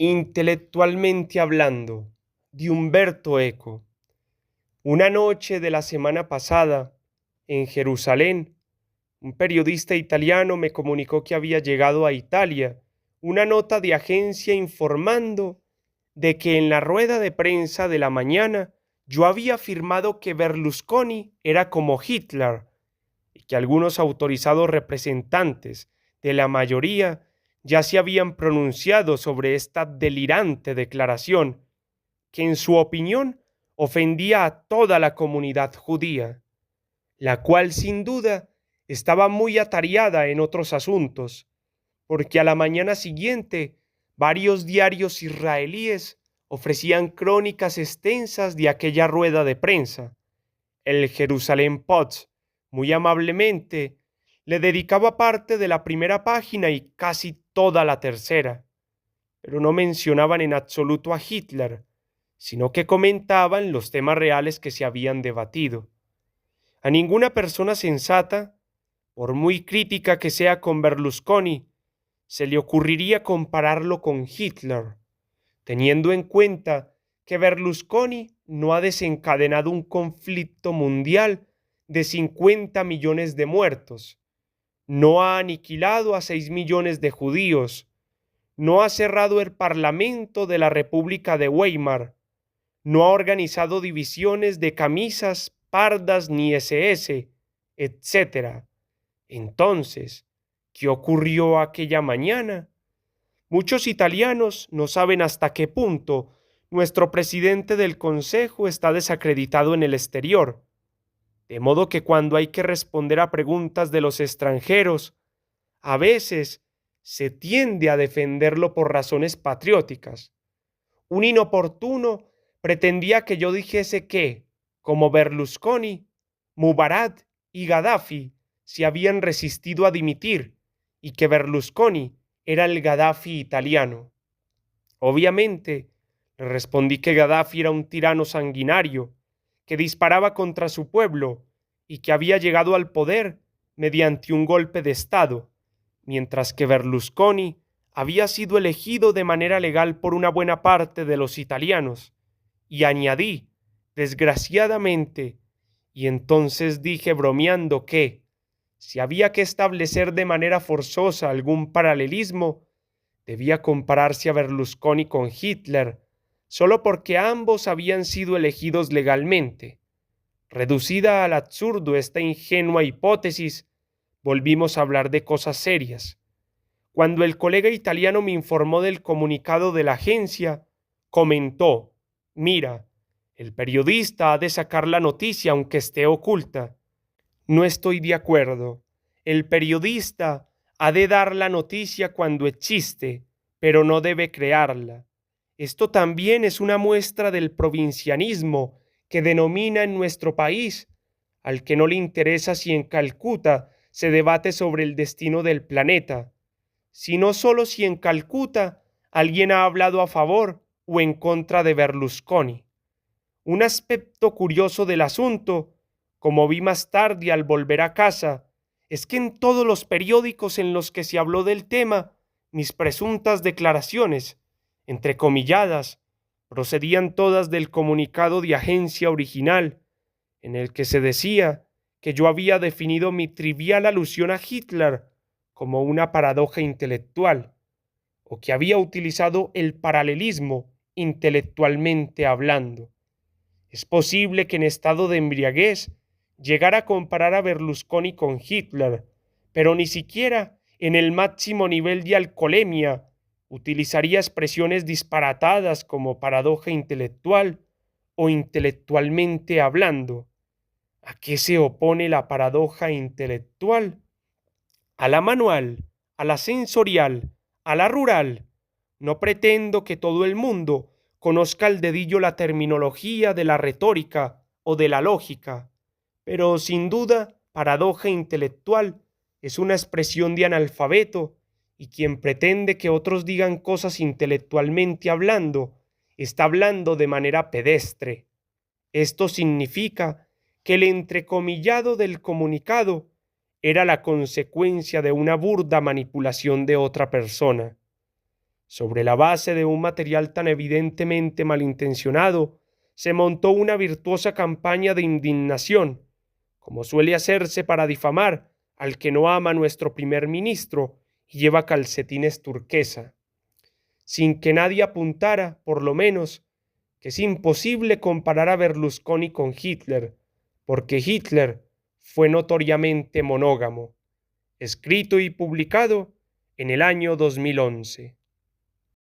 Intelectualmente hablando, de Umberto Eco. Una noche de la semana pasada, en Jerusalén, un periodista italiano me comunicó que había llegado a Italia una nota de agencia informando de que en la rueda de prensa de la mañana yo había afirmado que Berlusconi era como Hitler y que algunos autorizados representantes de la mayoría ya se habían pronunciado sobre esta delirante declaración, que en su opinión ofendía a toda la comunidad judía, la cual sin duda estaba muy atareada en otros asuntos, porque a la mañana siguiente varios diarios israelíes ofrecían crónicas extensas de aquella rueda de prensa. El Jerusalem Post, muy amablemente, le dedicaba parte de la primera página y casi toda la tercera, pero no mencionaban en absoluto a Hitler, sino que comentaban los temas reales que se habían debatido. A ninguna persona sensata, por muy crítica que sea con Berlusconi, se le ocurriría compararlo con Hitler, teniendo en cuenta que Berlusconi no ha desencadenado un conflicto mundial de 50 millones de muertos, no ha aniquilado a 6 millones de judíos, no ha cerrado el Parlamento de la República de Weimar, no ha organizado divisiones de camisas pardas ni SS, etc. Entonces, ¿qué ocurrió aquella mañana? Muchos italianos no saben hasta qué punto nuestro presidente del Consejo está desacreditado en el exterior, de modo que cuando hay que responder a preguntas de los extranjeros, a veces se tiende a defenderlo por razones patrióticas. Un inoportuno pretendía que yo dijese que, como Berlusconi, Mubarak y Gaddafi se habían resistido a dimitir y que Berlusconi era el Gaddafi italiano. Obviamente, le respondí que Gaddafi era un tirano sanguinario, que disparaba contra su pueblo y que había llegado al poder mediante un golpe de Estado, mientras que Berlusconi había sido elegido de manera legal por una buena parte de los italianos. Y añadí, desgraciadamente, y entonces dije bromeando que, si había que establecer de manera forzosa algún paralelismo, debía compararse a Berlusconi con Hitler, solo porque ambos habían sido elegidos legalmente. Reducida al absurdo esta ingenua hipótesis, volvimos a hablar de cosas serias. Cuando el colega italiano me informó del comunicado de la agencia, comentó: mira, el periodista ha de sacar la noticia aunque esté oculta. No estoy de acuerdo. El periodista ha de dar la noticia cuando existe, pero no debe crearla. Esto también es una muestra del provincianismo que denomina en nuestro país, al que no le interesa si en Calcuta se debate sobre el destino del planeta, sino solo si en Calcuta alguien ha hablado a favor o en contra de Berlusconi. Un aspecto curioso del asunto, como vi más tarde al volver a casa, es que en todos los periódicos en los que se habló del tema, mis presuntas declaraciones, entrecomilladas, procedían todas del comunicado de agencia original, en el que se decía que yo había definido mi trivial alusión a Hitler como una paradoja intelectual, o que había utilizado el paralelismo intelectualmente hablando. Es posible que en estado de embriaguez llegara a comparar a Berlusconi con Hitler, pero ni siquiera en el máximo nivel de alcoholemia utilizaría expresiones disparatadas como paradoja intelectual o intelectualmente hablando. ¿A qué se opone la paradoja intelectual? A la manual, a la sensorial, a la rural. No pretendo que todo el mundo conozca al dedillo la terminología de la retórica o de la lógica, pero sin duda, paradoja intelectual es una expresión de analfabeto, y quien pretende que otros digan cosas intelectualmente hablando, está hablando de manera pedestre. Esto significa que el entrecomillado del comunicado era la consecuencia de una burda manipulación de otra persona. Sobre la base de un material tan evidentemente malintencionado, se montó una virtuosa campaña de indignación, como suele hacerse para difamar al que no ama a nuestro primer ministro y lleva calcetines turquesa, sin que nadie apuntara, por lo menos, que es imposible comparar a Berlusconi con Hitler, porque Hitler fue notoriamente monógamo, escrito y publicado en el año 2011.